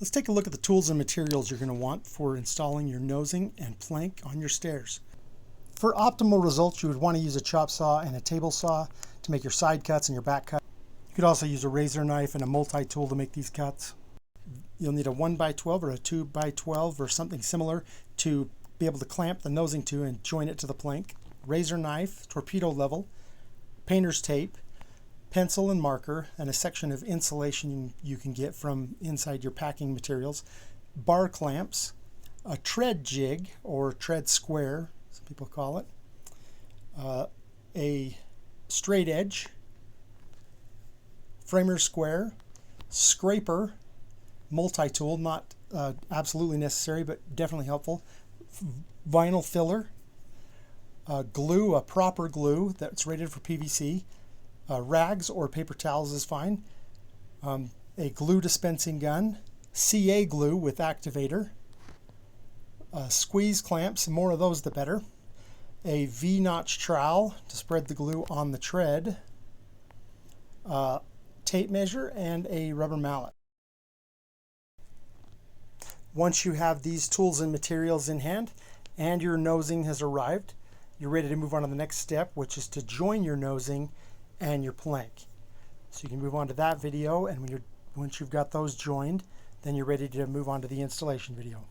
Let's take a look at the tools and materials you're going to want for installing your nosing and plank on your stairs. For optimal results, you would want to use a chop saw and a table saw to make your side cuts and your back cuts. You could also use a razor knife and a multi-tool to make these cuts. You'll need a 1x12 or a 2x12 or something similar to be able to clamp the nosing to and join it to the plank. Razor knife, torpedo level, painter's tape, pencil and marker, and a section of insulation you can get from inside your packing materials, bar clamps, a tread jig or tread square, some people call it, a straight edge, framer square, scraper, multi-tool, not absolutely necessary but definitely helpful, vinyl filler, glue, a proper glue that's rated for PVC, rags or paper towels is fine, a glue dispensing gun, CA glue with activator, squeeze clamps, the more of those the better, a V-notch trowel to spread the glue on the tread, tape measure, and a rubber mallet. Once you have these tools and materials in hand and your nosing has arrived, you're ready to move on to the next step, which is to join your nosing and your plank. So you can move on to that video, and once you've got those joined, then you're ready to move on to the installation video.